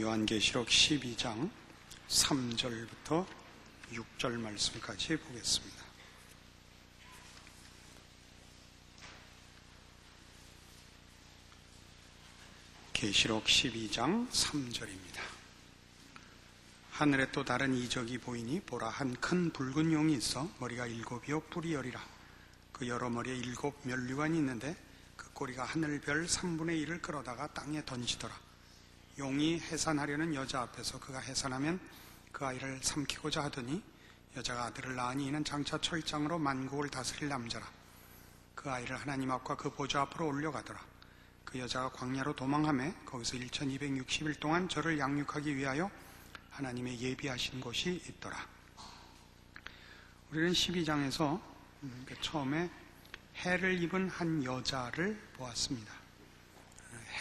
요한계시록 12장 3절부터 6절 말씀까지 보겠습니다. 계시록 12장 3절입니다. 하늘에 또 다른 이적이 보이니 보라, 한 큰 붉은 용이 있어 머리가 7이요 뿔이 10이라. 그 여러 머리에 7 면류관이 있는데 그 꼬리가 하늘별 3분의 1을 끌어다가 땅에 던지더라. 용이 해산하려는 여자 앞에서 그가 해산하면 그 아이를 삼키고자 하더니 여자가 아들을 낳으니 이는 장차 철장으로 만국을 다스릴 남자라. 그 아이를 하나님 앞과 그 보좌 앞으로 올려가더라. 그 여자가 광야로 도망하며 거기서 1260일 동안 저를 양육하기 위하여 하나님의 예비하신 곳이 있더라. 우리는 12장에서 처음에 해를 입은 한 여자를 보았습니다.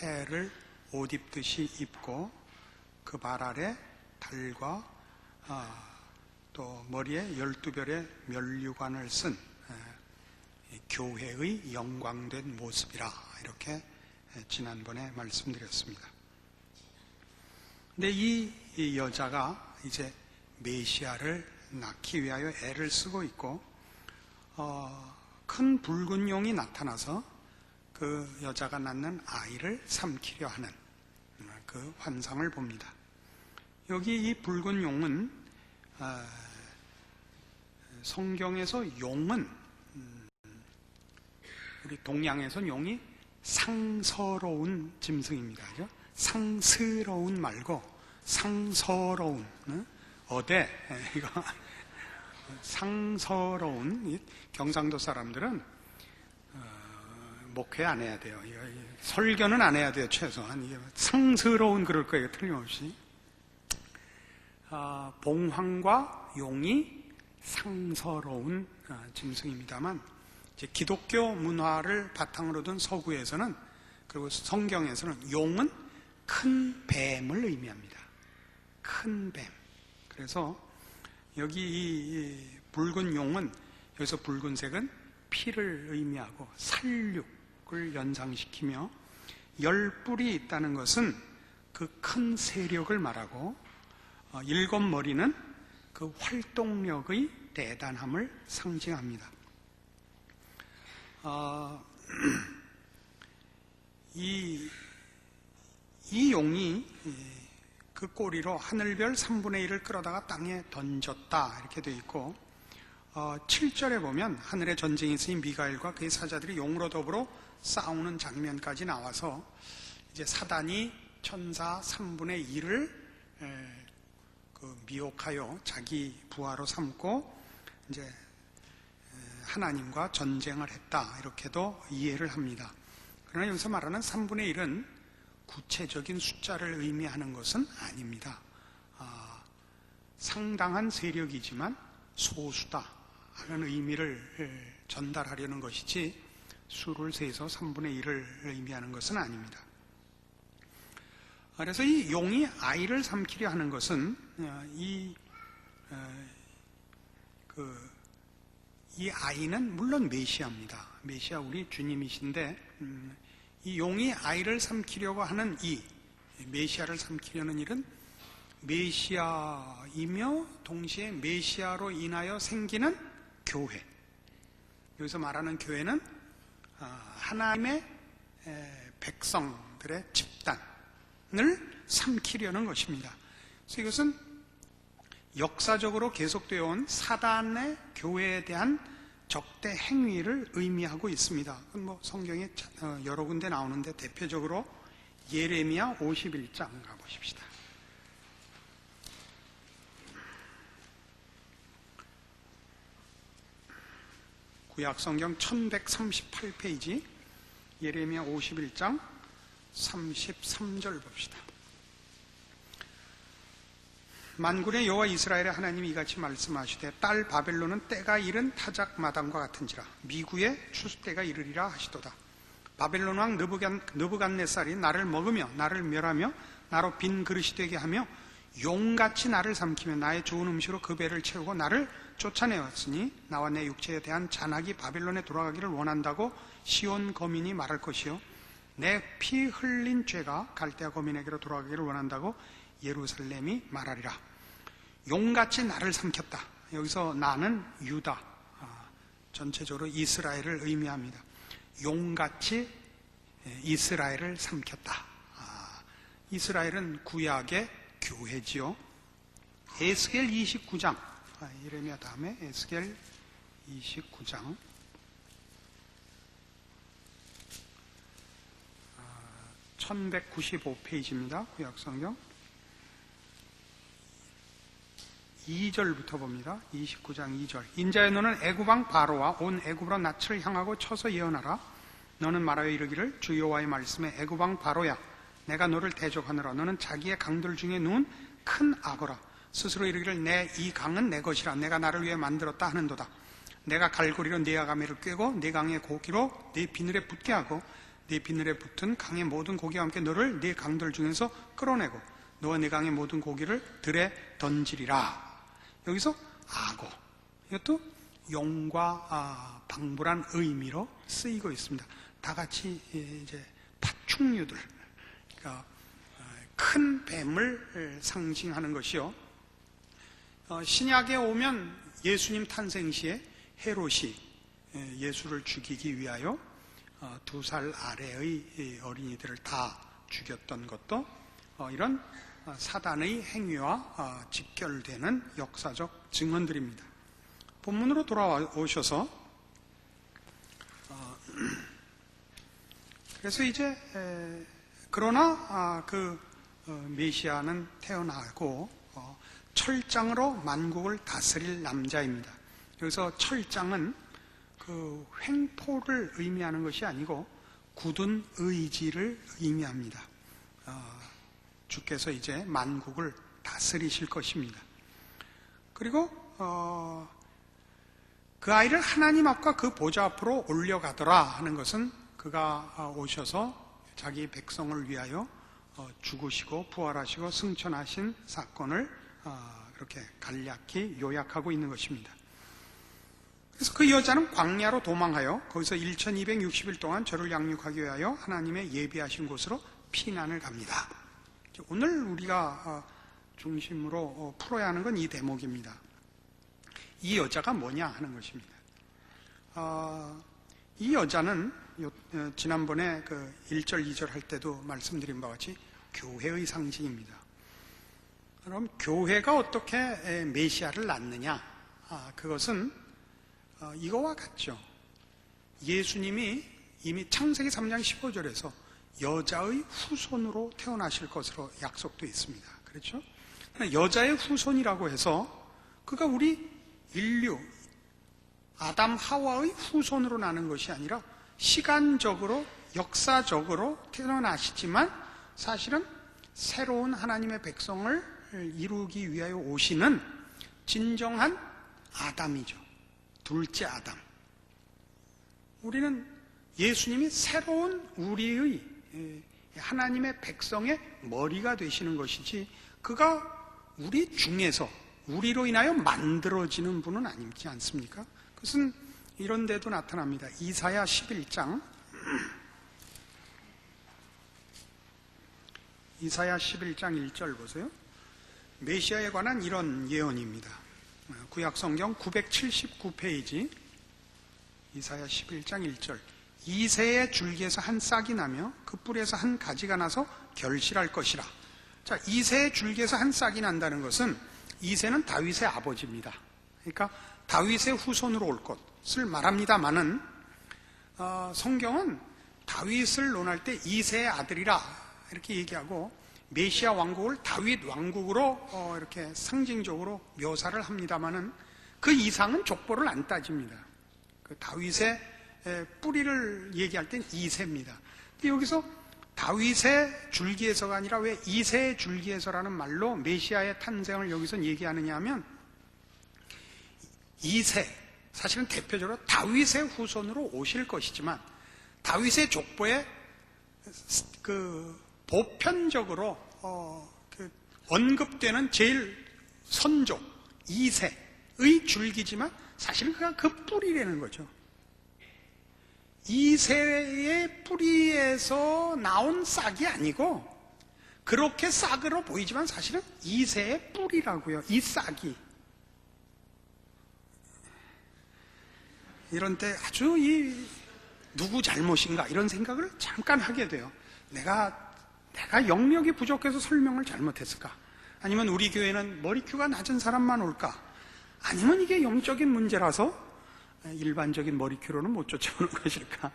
해를 옷 입듯이 입고 그 발 아래 달과 또 머리에 12별의 면류관을 쓴 교회의 영광된 모습이라, 이렇게 지난번에 말씀드렸습니다. 근데 이 여자가 이제 메시아를 낳기 위하여 애를 쓰고 있고, 큰 붉은 용이 나타나서 그 여자가 낳는 아이를 삼키려 하는 그 환상을 봅니다. 여기 이 붉은 용은 성경에서 용은, 우리 동양에서는 용이 상서로운 짐승입니다. 그죠? 상스러운 말고 상서로운, 어대, 이거 상서로운. 경상도 사람들은 목회 안 해야 돼요. 설교는 안 해야 돼요. 최소한 상스러운 그럴 거예요. 틀림없이. 봉황과 용이 상서로운 짐승입니다만, 이제 기독교 문화를 바탕으로 둔 서구에서는, 그리고 성경에서는 용은 큰 뱀을 의미합니다. 큰 뱀. 그래서 여기 이 붉은 용은, 여기서 붉은색은 피를 의미하고 살육을 연상시키며, 10뿔이 있다는 것은 그 큰 세력을 말하고, 7 머리는 그 활동력의 대단함을 상징합니다. 이 용이 그 꼬리로 하늘별 3분의 1을 끌어다가 땅에 던졌다, 이렇게 되어 있고, 7절에 보면 하늘에 전쟁이 있으니 미가엘과 그의 사자들이 용으로 더불어 싸우는 장면까지 나와서, 이제 사단이 천사 3분의 1을 미혹하여 자기 부하로 삼고 이제 하나님과 전쟁을 했다, 이렇게도 이해를 합니다. 그러나 여기서 말하는 3분의 1은 구체적인 숫자를 의미하는 것은 아닙니다. 상당한 세력이지만 소수다 하는 의미를 전달하려는 것이지, 수를 세서 3분의 1을 의미하는 것은 아닙니다. 그래서 이 용이 아이를 삼키려 하는 것은, 이 아이는 물론 메시아입니다. 메시아, 우리 주님이신데, 이 용이 아이를 삼키려고 하는, 이 메시아를 삼키려는 일은 메시아이며 동시에 메시아로 인하여 생기는 교회, 여기서 말하는 교회는 하나님의 백성들의 집단을 삼키려는 것입니다. 그래서 이것은 역사적으로 계속되어 온 사단의 교회에 대한 적대 행위를 의미하고 있습니다. 성경에 여러 군데 나오는데, 대표적으로 예레미야 51장 가보십시다. 구약성경 1138페이지 예레미야 51장 33절 봅시다. 만군의 여호와 이스라엘의 하나님이 이같이 말씀하시되, 딸 바벨론은 때가 이른 타작 마당과 같은지라 미구의 추수 때가 이르리라 하시도다. 바벨론 왕 느부갓네살이 나를 먹으며 나를 멸하며 나로 빈 그릇이 되게 하며 용같이 나를 삼키며 나의 좋은 음식으로 그 배를 채우고 나를 쫓아내었으니 나와 내 육체에 대한 잔악이 바벨론에 돌아가기를 원한다고 시온 거민이 말할 것이요, 내 피 흘린 죄가 갈대아 거민에게로 돌아가기를 원한다고 예루살렘이 말하리라. 용같이 나를 삼켰다. 여기서 나는 유다, 전체적으로 이스라엘을 의미합니다. 용같이 이스라엘을 삼켰다. 이스라엘은 구약의 교회지요. 에스겔 29장, 예레미야 다음에 에스겔 29장 1195페이지입니다. 구약성경 2절부터 봅니다. 29장 2절. 인자의 너는 애굽왕 바로와 온 애굽으로 낯을 향하고 쳐서 예언하라. 너는 말하여 이르기를 주 여호와의 말씀에 애굽왕 바로야, 내가 너를 대적하느라. 너는 자기의 강들 중에 누운 큰 악어라. 스스로 이르기를 내 이 강은 내 것이라. 내가 나를 위해 만들었다 하는도다. 내가 갈고리로 네 아가미를 꿰고 네 강의 고기로 네 비늘에 붙게 하고 네 비늘에 붙은 강의 모든 고기와 함께 너를 네 강들 중에서 끌어내고 너와 네 강의 모든 고기를 들에 던지리라. 여기서 악어, 이것도 용과 방불한 의미로 쓰이고 있습니다. 다 같이 이제 파충류들, 그러니까 큰 뱀을 상징하는 것이요. 신약에 오면 예수님 탄생 시에 헤롯이 예수를 죽이기 위하여 2살 아래의 어린이들을 다 죽였던 것도 이런 사단의 행위와 직결되는 역사적 증언들입니다. 본문으로 돌아오셔서 그래서 이제 그러나 그 메시아는 태어나고 철장으로 만국을 다스릴 남자입니다. 여기서 철장은 그 횡포를 의미하는 것이 아니고 굳은 의지를 의미합니다. 주께서 이제 만국을 다스리실 것입니다. 그리고 그 아이를 하나님 앞과 그 보좌 앞으로 올려가더라 하는 것은 그가 오셔서 자기 백성을 위하여 죽으시고 부활하시고 승천하신 사건을 이렇게 간략히 요약하고 있는 것입니다. 그래서 그 여자는 광야로 도망하여 거기서 1260일 동안 저를 양육하기 위하여 하나님의 예비하신 곳으로 피난을 갑니다. 오늘 우리가 중심으로 풀어야 하는 건 이 대목입니다. 이 여자가 뭐냐 하는 것입니다. 이 여자는 지난번에 그 1절, 2절 할 때도 말씀드린 바와 같이 교회의 상징입니다. 그럼 교회가 어떻게 메시아를 낳느냐? 그것은 이거와 같죠. 예수님이 이미 창세기 3장 15절에서 여자의 후손으로 태어나실 것으로 약속되어 있습니다. 그렇죠? 여자의 후손이라고 해서 그가 우리 인류 아담 하와의 후손으로 나는 것이 아니라 시간적으로 역사적으로 태어나시지만 사실은 새로운 하나님의 백성을 이루기 위하여 오시는 진정한 아담이죠. 둘째 아담. 우리는 예수님이 새로운 우리의 하나님의 백성의 머리가 되시는 것이지 그가 우리 중에서 우리로 인하여 만들어지는 분은 아니지 않습니까? 그것은 이런 데도 나타납니다. 이사야 11장 이사야 11장 1절 보세요. 메시아에 관한 이런 예언입니다. 구약성경 979페이지 이사야 11장 1절. 이새의 줄기에서 한 싹이 나며 그 뿌리에서 한 가지가 나서 결실할 것이라. 자, 이새의 줄기에서 한 싹이 난다는 것은 이새는 다윗의 아버지입니다. 그러니까 다윗의 후손으로 올 것을 말합니다마는 성경은 다윗을 논할 때 이새의 아들이라 이렇게 얘기하고 메시아 왕국을 다윗 왕국으로 이렇게 상징적으로 묘사를 합니다마는 그 이상은 족보를 안 따집니다. 그 다윗의 뿌리를 얘기할 땐 이새입니다. 근데 여기서 다윗의 줄기에서가 아니라 왜 이새의 줄기에서라는 말로 메시아의 탄생을 여기서 얘기하느냐 하면 이새, 사실은 대표적으로 다윗의 후손으로 오실 것이지만 다윗의 족보에 그 보편적으로 언급되는 제일 선조 이새의 줄기지만 사실은 그가 그 뿌리라는 거죠. 이새의 뿌리에서 나온 싹이 아니고 그렇게 싹으로 보이지만 사실은 이새의 뿌리라고요. 이 싹이. 이런 때 아주 누구 잘못인가 이런 생각을 잠깐 하게 돼요. 내가 영역이 부족해서 설명을 잘못했을까? 아니면 우리 교회는 머리큐가 낮은 사람만 올까? 아니면 이게 영적인 문제라서 일반적인 머리큐로는 못 쫓아오는 것일까?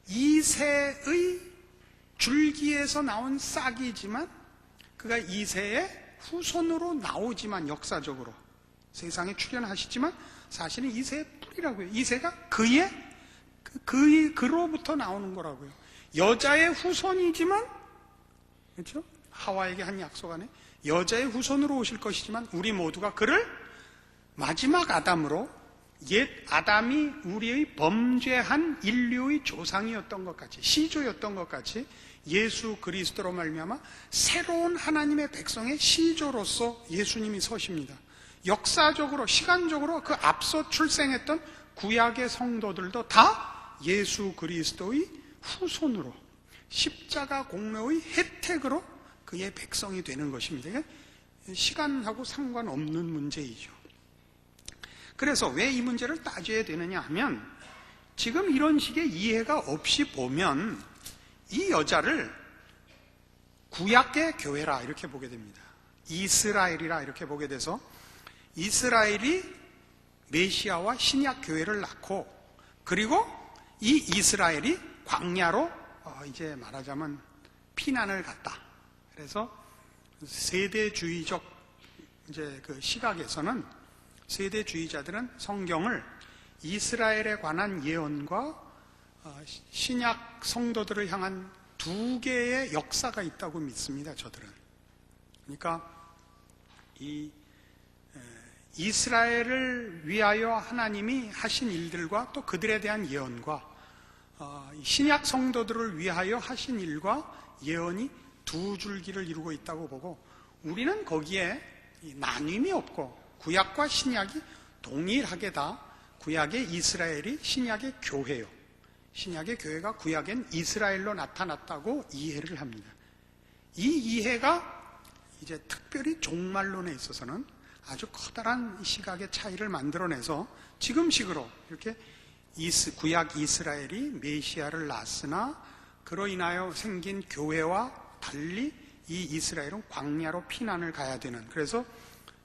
이새의 줄기에서 나온 싹이지만 그가 이새의 후손으로 나오지만 역사적으로 세상에 출현하시지만 사실은 이새의 뿌리라고요. 이새가 그로부터 나오는 거라고요. 여자의 후손이지만, 그렇죠? 하와에게 한 약속 안에 여자의 후손으로 오실 것이지만 우리 모두가 그를 마지막 아담으로, 옛 아담이 우리의 범죄한 인류의 조상이었던 것 같이, 시조였던 것 같이 예수 그리스도로 말미암아 새로운 하나님의 백성의 시조로서 예수님이 서십니다. 역사적으로, 시간적으로 그 앞서 출생했던 구약의 성도들도 다 예수 그리스도의 후손으로, 십자가 공로의 혜택으로 그의 백성이 되는 것입니다. 이게 시간하고 상관없는 문제이죠. 그래서 왜 이 문제를 따져야 되느냐 하면, 지금 이런 식의 이해가 없이 보면 이 여자를 구약의 교회라 이렇게 보게 됩니다. 이스라엘이라 이렇게 보게 돼서 이스라엘이 메시아와 신약 교회를 낳고, 그리고 이 이스라엘이 광야로 이제 말하자면 피난을 갔다. 그래서 세대주의적 이제 그 시각에서는, 세대주의자들은 성경을 이스라엘에 관한 예언과 신약 성도들을 향한 두 개의 역사가 있다고 믿습니다. 저들은. 그러니까 이 이스라엘을 위하여 하나님이 하신 일들과 또 그들에 대한 예언과 신약 성도들을 위하여 하신 일과 예언이 두 줄기를 이루고 있다고 보고, 우리는 거기에 나눔이 없고 구약과 신약이 동일하게 다 구약의 이스라엘이 신약의 교회요, 신약의 교회가 구약엔 이스라엘로 나타났다고 이해를 합니다. 이 이해가 이제 특별히 종말론에 있어서는 아주 커다란 시각의 차이를 만들어내서 지금식으로 이렇게 구약 이스라엘이 메시아를 낳았으나 그로 인하여 생긴 교회와 달리 이 이스라엘은 광야로 피난을 가야 되는, 그래서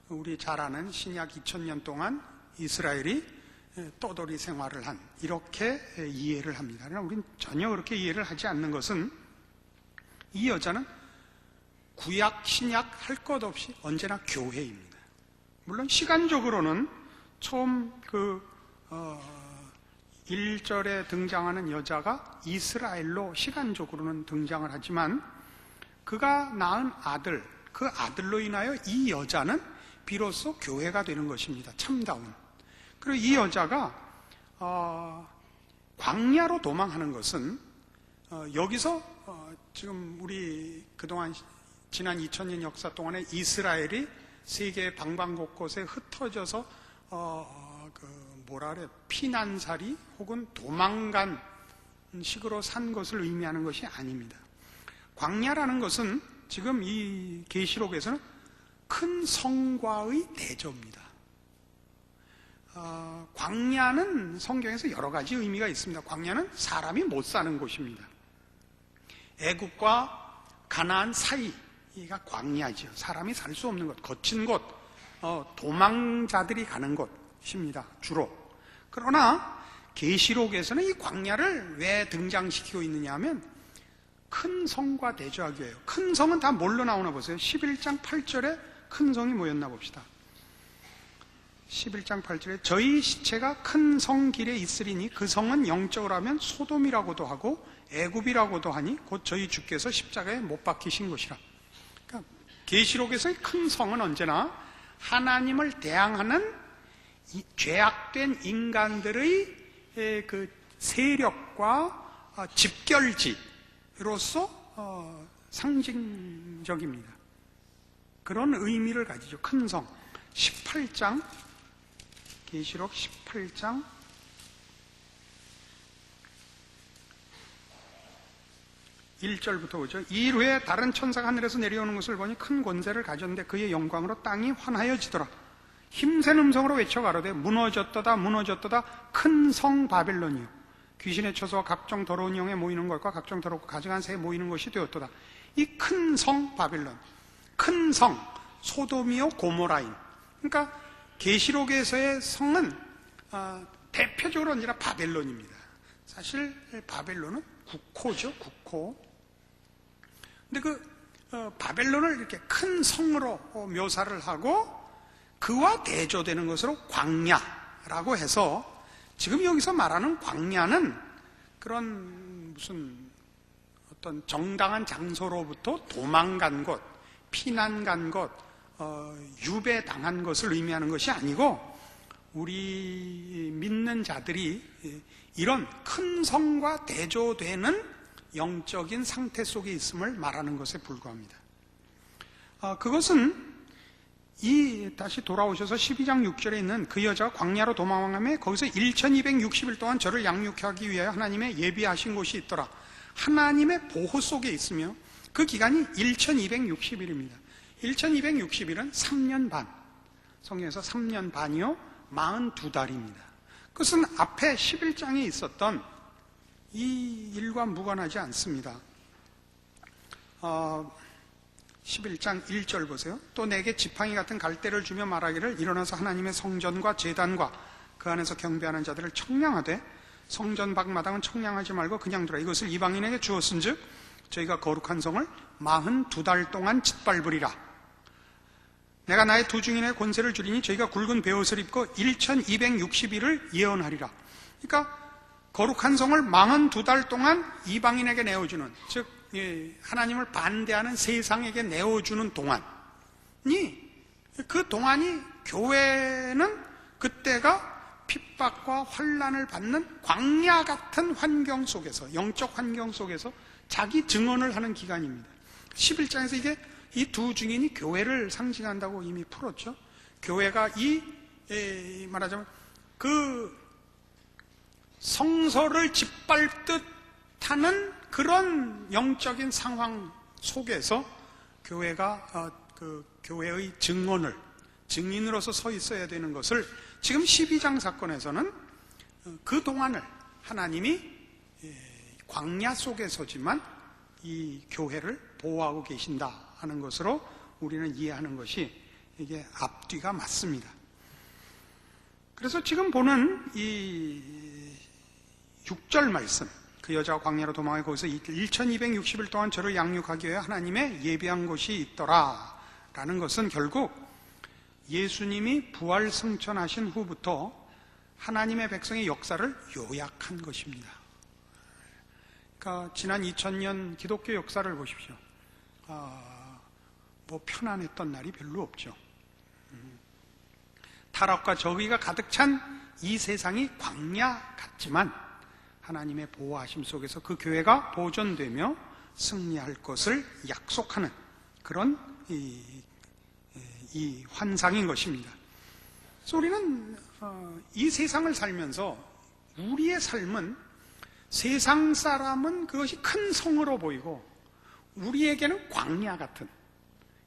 우리 잘 아는 신약 2000년 동안 이스라엘이 떠돌이 생활을 한, 이렇게 이해를 합니다. 그러나 우리는 전혀 그렇게 이해를 하지 않는 것은, 이 여자는 구약 신약 할 것 없이 언제나 교회입니다. 물론 시간적으로는 처음 1절에 등장하는 여자가 이스라엘로 시간적으로는 등장을 하지만, 그가 낳은 아들, 그 아들로 인하여 이 여자는 비로소 교회가 되는 것입니다. 참다운. 그리고 이 여자가 광야로 도망하는 것은 여기서 지금 우리 그동안 지난 2000년 역사 동안에 이스라엘이 세계 방방곳곳에 흩어져서 피난살이 혹은 도망간 식으로 산 것을 의미하는 것이 아닙니다. 광야라는 것은 지금 이 계시록에서는 큰 성과의 대조입니다. 광야는 성경에서 여러 가지 의미가 있습니다. 광야는 사람이 못 사는 곳입니다. 애국과 가나안 사이가 광야죠. 사람이 살 수 없는 곳, 거친 곳, 도망자들이 가는 곳입니다. 주로. 그러나 계시록에서는 이 광야를 왜 등장시키고 있느냐 하면 큰 성과 대조하기 위해요. 큰 성은 다 뭘로 나오나 보세요. 11장 8절에 큰 성이 뭐였나 봅시다. 11장 8절에 저희 시체가 큰 성 길에 있으리니 그 성은 영적으로 하면 소돔이라고도 하고 애굽이라고도 하니 곧 저희 주께서 십자가에 못 박히신 곳이라. 그러니까 계시록에서의 큰 성은 언제나 하나님을 대항하는 죄악된 인간들의 그 세력과 집결지로서 상징적입니다. 그런 의미를 가지죠. 큰 성. 18장, 계시록 18장 1절부터 오죠. 이 후에 다른 천사가 하늘에서 내려오는 것을 보니 큰 권세를 가졌는데 그의 영광으로 땅이 환하여지더라. 힘센 음성으로 외쳐 가로되 무너졌도다 무너졌도다 큰 성 바벨론이요 귀신의 처소와 각종 더러운 영에 모이는 것과 각종 더럽고 가증한 새에 모이는 것이 되었도다. 이 큰 성 바벨론, 큰 성 소돔이요 고모라임. 그러니까 계시록에서의 성은 대표적으로 언제나 바벨론입니다. 사실 바벨론은 국호죠, 국호. 근데 바벨론을 이렇게 큰 성으로 묘사를 하고 그와 대조되는 것으로 광야라고 해서 지금 여기서 말하는 광야는 그런 무슨 어떤 정당한 장소로부터 도망간 곳, 피난 간 곳, 유배당한 것을 의미하는 것이 아니고 우리 믿는 자들이 이런 큰 성과 대조되는 영적인 상태 속에 있음을 말하는 것에 불과합니다. 그것은 다시 돌아오셔서 12장 6절에 있는 그 여자가 광야로 도망하며 거기서 1260일 동안 저를 양육하기 위하여 하나님의 예비하신 곳이 있더라. 하나님의 보호 속에 있으며 그 기간이 1260일입니다. 1260일은 3년 반. 성경에서 3년 반이요 42달입니다. 그것은 앞에 11장에 있었던 이 일과 무관하지 않습니다. 11장 1절 보세요. 또 내게 지팡이 같은 갈대를 주며 말하기를 일어나서 하나님의 성전과 제단과 그 안에서 경배하는 자들을 청량하되 성전 밖마당은 청량하지 말고 그냥 두라. 이것을 이방인에게 주었은즉 저희가 거룩한 성을 42달 동안 짓밟으리라. 내가 나의 두 증인의 권세를 주리니 저희가 굵은 베옷을 입고 1260일을 예언하리라. 그러니까 거룩한 성을 42달 동안 이방인에게 내어주는, 즉 하나님을 반대하는 세상에게 내어주는 동안이, 그 동안이 교회는 그때가 핍박과 환난을 받는 광야 같은 환경 속에서, 영적 환경 속에서 자기 증언을 하는 기간입니다. 11장에서 이게 이 두 증인이 교회를 상징한다고 이미 풀었죠. 교회가 말하자면 그 성서를 짓밟듯 하는 그런 영적인 상황 속에서 교회가 그 교회의 증인으로서 서 있어야 되는 것을 지금 12장 사건에서는 그 동안을 하나님이 광야 속에서지만 이 교회를 보호하고 계신다 하는 것으로 우리는 이해하는 것이 이게 앞뒤가 맞습니다. 그래서 지금 보는 이 6절 말씀, 그 여자가 광야로 도망해 거기서 1260일 동안 저를 양육하기 위해 하나님의 예비한 곳이 있더라 라는 것은 결국 예수님이 부활 승천하신 후부터 하나님의 백성의 역사를 요약한 것입니다. 그러니까 지난 2000년 기독교 역사를 보십시오. 뭐 편안했던 날이 별로 없죠. 타락과 저의가 가득 찬 이 세상이 광야 같지만 하나님의 보호하심 속에서 그 교회가 보존되며 승리할 것을 약속하는 그런 이 환상인 것입니다. 그래서 우리는 이 세상을 살면서 우리의 삶은 세상 사람은 그것이 큰 성으로 보이고 우리에게는 광야 같은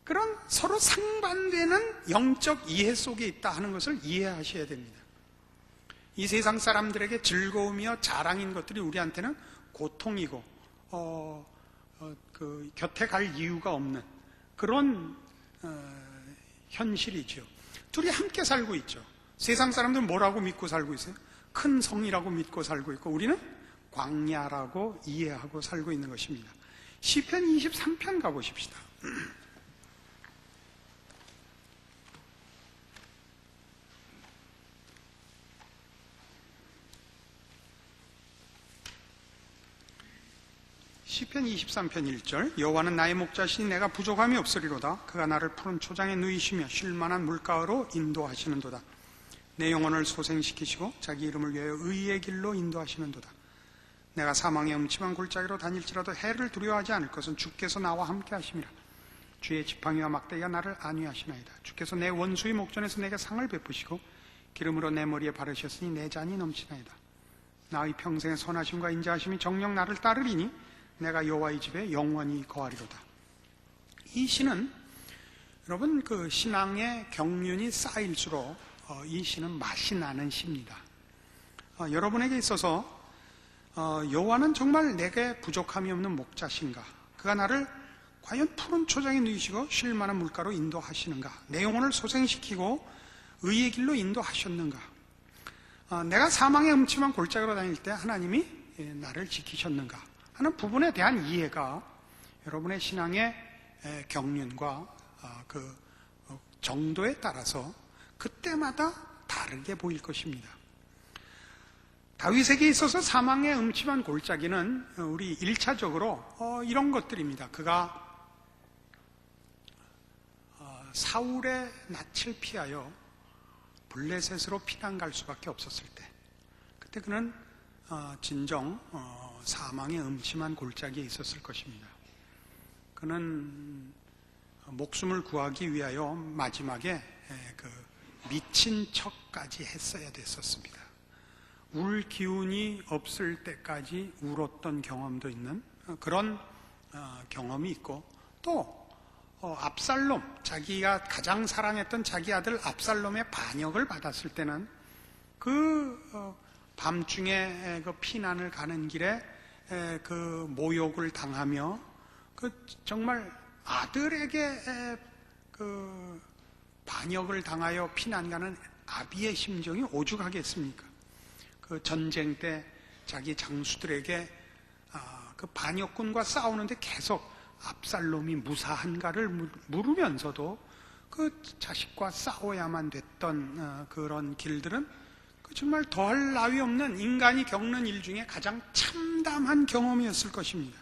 그런 서로 상반되는 영적 이해 속에 있다 하는 것을 이해하셔야 됩니다. 이 세상 사람들에게 즐거움이며 자랑인 것들이 우리한테는 고통이고 곁에 갈 이유가 없는 그런 현실이죠. 둘이 함께 살고 있죠. 세상 사람들은 뭐라고 믿고 살고 있어요? 큰 성이라고 믿고 살고 있고 우리는 광야라고 이해하고 살고 있는 것입니다. 시편 23편 가보십시다. 시편 23편 1절 여호와는 나의 목자시니 내가 부족함이 없으리로다. 그가 나를 푸른 초장에 누이시며 쉴만한 물가로 인도하시는도다. 내 영혼을 소생시키시고 자기 이름을 위하여 의의 길로 인도하시는도다. 내가 사망의 음침한 골짜기로 다닐지라도 해를 두려워하지 않을 것은 주께서 나와 함께 하심이라. 주의 지팡이와 막대기가 나를 안위하시나이다. 주께서 내 원수의 목전에서 내게 상을 베푸시고 기름으로 내 머리에 바르셨으니 내 잔이 넘치나이다. 나의 평생의 선하심과 인자하심이 정녕 나를 따르리니 내가 여호와의 집에 영원히 거하리로다. 이 시는 여러분 그 신앙의 경륜이 쌓일수록 이 시는 맛이 나는 시입니다. 여러분에게 있어서 여호와는 정말 내게 부족함이 없는 목자신가? 그가 나를 과연 푸른 초장에 누이시고 쉴 만한 물가로 인도하시는가? 내 영혼을 소생시키고 의의 길로 인도하셨는가? 내가 사망의 음침한 골짜기로 다닐 때 하나님이 나를 지키셨는가? 하는 부분에 대한 이해가 여러분의 신앙의 경륜과 그 정도에 따라서 그때마다 다르게 보일 것입니다. 다윗에게 있어서 사망의 음침한 골짜기는 우리 1차적으로 이런 것들입니다. 그가 사울의 낯을 피하여 블레셋으로 피난 갈 수밖에 없었을 때, 그때 그는 진정 사망의 음침한 골짜기에 있었을 것입니다. 그는 목숨을 구하기 위하여 마지막에 그 미친 척까지 했어야 됐었습니다. 울 기운이 없을 때까지 울었던 경험도 있는 그런 경험이 있고, 또 압살롬, 자기가 가장 사랑했던 자기 아들 압살롬의 반역을 받았을 때는 그 밤중에 그 피난을 가는 길에 그 모욕을 당하며 그 정말 아들에게 그 반역을 당하여 피난 가는 아비의 심정이 오죽하겠습니까? 그 전쟁 때 자기 장수들에게 그 반역군과 싸우는데 계속 압살롬이 무사한가를 물으면서도 그 자식과 싸워야만 됐던 그런 길들은 정말 더할 나위 없는 인간이 겪는 일 중에 가장 참담한 경험이었을 것입니다.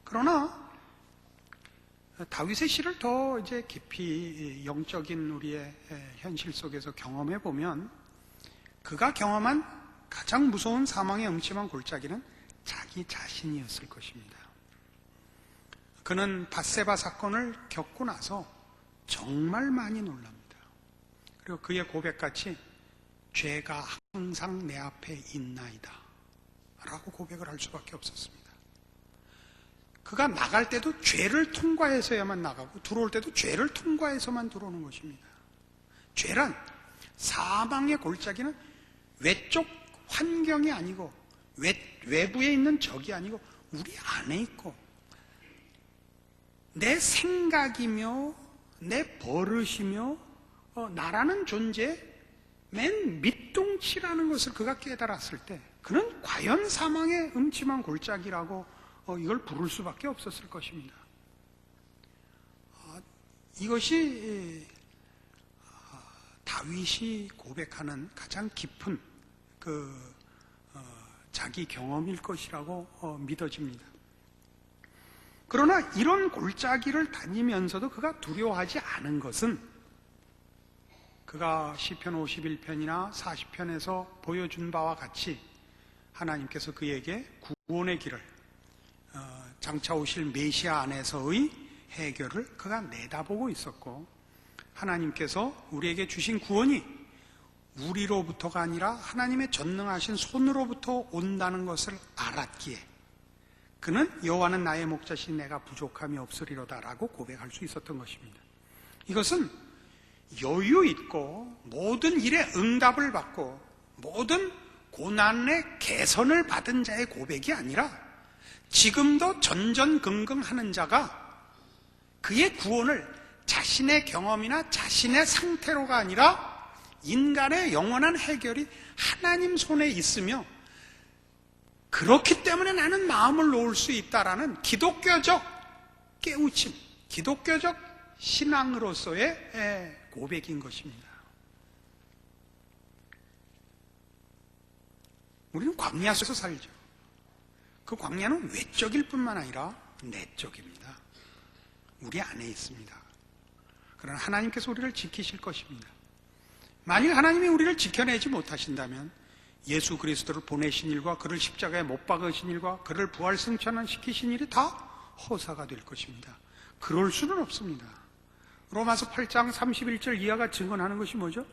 그러나 다윗의 시를 더 이제 깊이 영적인 우리의 현실 속에서 경험해 보면 그가 경험한 가장 무서운 사망의 음침한 골짜기는 자기 자신이었을 것입니다. 그는 밧세바 사건을 겪고 나서 정말 많이 놀랍니다. 그리고 그의 고백같이 죄가 항상 내 앞에 있나이다 라고 고백을 할 수밖에 없었습니다. 그가 나갈 때도 죄를 통과해서야만 나가고 들어올 때도 죄를 통과해서만 들어오는 것입니다. 죄란, 사망의 골짜기는 외적 환경이 아니고 외부에 있는 적이 아니고 우리 안에 있고 내 생각이며 내 버릇이며 나라는 존재 맨 밑둥치라는 것을 그가 깨달았을 때 그는 과연 사망의 음침한 골짜기라고 이걸 부를 수밖에 없었을 것입니다. 이것이 다윗이 고백하는 가장 깊은 자기 경험일 것이라고 믿어집니다. 그러나 이런 골짜기를 다니면서도 그가 두려워하지 않은 것은 그가 시편 51편이나 40편에서 보여준 바와 같이 하나님께서 그에게 구원의 길을 장차 오실 메시아 안에서의 해결을 그가 내다보고 있었고, 하나님께서 우리에게 주신 구원이 우리로부터가 아니라 하나님의 전능하신 손으로부터 온다는 것을 알았기에 그는 여호와는 나의 목자시니 내가 부족함이 없으리로다라고 고백할 수 있었던 것입니다. 이것은 여유 있고 모든 일에 응답을 받고 모든 고난의 개선을 받은 자의 고백이 아니라 지금도 전전긍긍하는 자가 그의 구원을 자신의 경험이나 자신의 상태로가 아니라 인간의 영원한 해결이 하나님 손에 있으며 그렇기 때문에 나는 마음을 놓을 수 있다라는 기독교적 깨우침, 기독교적 신앙으로서의 고백인 것입니다. 우리는 광야 속에서 살죠. 그 광야는 외적일 뿐만 아니라 내적입니다. 우리 안에 있습니다. 그러나 하나님께서 우리를 지키실 것입니다. 만일 하나님이 우리를 지켜내지 못하신다면 예수 그리스도를 보내신 일과 그를 십자가에 못 박으신 일과 그를 부활 승천시키신 일이 다 허사가 될 것입니다. 그럴 수는 없습니다. 로마서 8장 31절 이하가 증언하는 것이 뭐죠?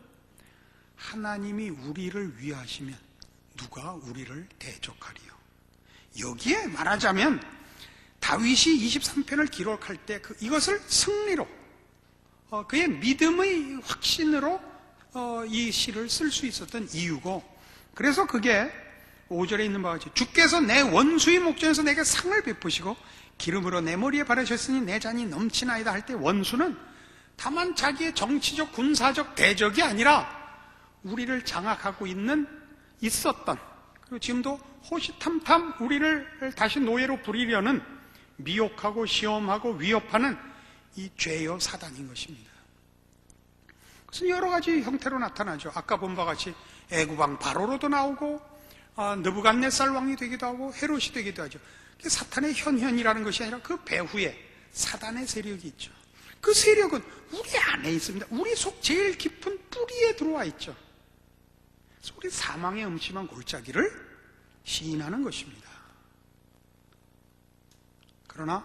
하나님이 우리를 위하시면 누가 우리를 대적하리요. 여기에 말하자면 다윗이 23편을 기록할 때 이것을 승리로, 그의 믿음의 확신으로 이 시를 쓸 수 있었던 이유고, 그래서 그게 5절에 있는 바와 같이 주께서 내 원수의 목전에서 내게 상을 베푸시고 기름으로 내 머리에 바르셨으니 내 잔이 넘치나이다 할 때 원수는 다만 자기의 정치적 군사적 대적이 아니라 우리를 장악하고 있었던, 그리고 지금도 호시탐탐 우리를 다시 노예로 부리려는 미혹하고 시험하고 위협하는 이 죄요 사단인 것입니다. 그래서 여러 가지 형태로 나타나죠. 아까 본 바와 같이 애굽왕 바로로도 나오고 느부갓네살 왕이 되기도 하고 헤롯이 되기도 하죠. 사탄의 현현이라는 것이 아니라 그 배후에 사단의 세력이 있죠. 그 세력은 우리 안에 있습니다. 우리 속 제일 깊은 뿌리에 들어와 있죠. 그래서 우리 사망의 음침한 골짜기를 시인하는 것입니다. 그러나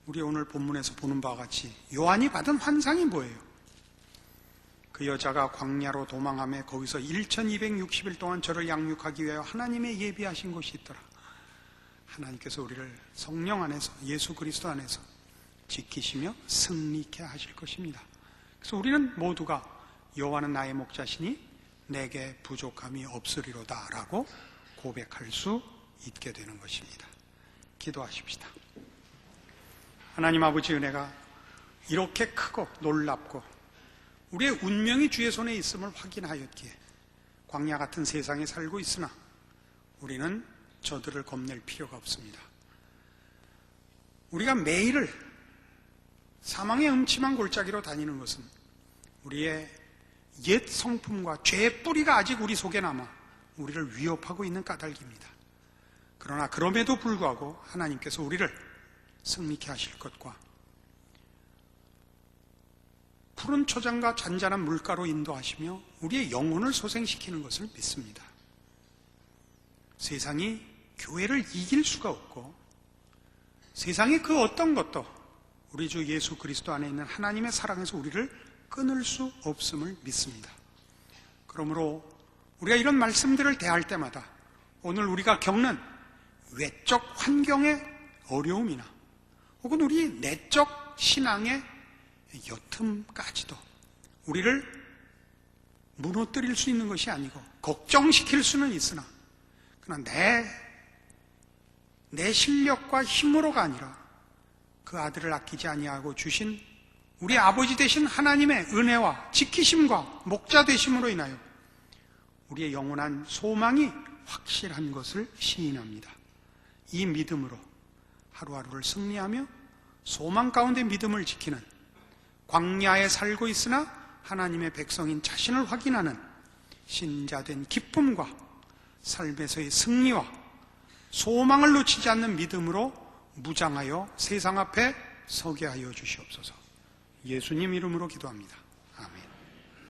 우리 오늘 본문에서 보는 바와 같이 요한이 받은 환상이 뭐예요? 그 여자가 광야로 도망하며 거기서 1260일 동안 저를 양육하기 위하여 하나님의 예비하신 곳이 있더라. 하나님께서 우리를 성령 안에서, 예수 그리스도 안에서 지키시며 승리케 하실 것입니다. 그래서 우리는 모두가 여호와는 나의 목자시니 내게 부족함이 없으리로다 라고 고백할 수 있게 되는 것입니다. 기도하십시다. 하나님 아버지, 은혜가 이렇게 크고 놀랍고 우리의 운명이 주의 손에 있음을 확인하였기에 광야 같은 세상에 살고 있으나 우리는 저들을 겁낼 필요가 없습니다. 우리가 매일을 사망의 음침한 골짜기로 다니는 것은 우리의 옛 성품과 죄의 뿌리가 아직 우리 속에 남아 우리를 위협하고 있는 까닭입니다. 그러나 그럼에도 불구하고 하나님께서 우리를 승리케 하실 것과 푸른 초장과 잔잔한 물가로 인도하시며 우리의 영혼을 소생시키는 것을 믿습니다. 세상이 교회를 이길 수가 없고 세상의 그 어떤 것도 우리 주 예수 그리스도 안에 있는 하나님의 사랑에서 우리를 끊을 수 없음을 믿습니다. 그러므로 우리가 이런 말씀들을 대할 때마다 오늘 우리가 겪는 외적 환경의 어려움이나 혹은 우리 내적 신앙의 여틈까지도 우리를 무너뜨릴 수 있는 것이 아니고 걱정시킬 수는 있으나 그러나 내 실력과 힘으로가 아니라 그 아들을 아끼지 아니하고 주신 우리 아버지 되신 하나님의 은혜와 지키심과 목자 되심으로 인하여 우리의 영원한 소망이 확실한 것을 시인합니다. 이 믿음으로 하루하루를 승리하며 소망 가운데 믿음을 지키는 광야에 살고 있으나 하나님의 백성인 자신을 확인하는 신자된 기쁨과 삶에서의 승리와 소망을 놓치지 않는 믿음으로 무장하여 세상 앞에 서게 하여 주시옵소서. 예수님 이름으로 기도합니다. 아멘.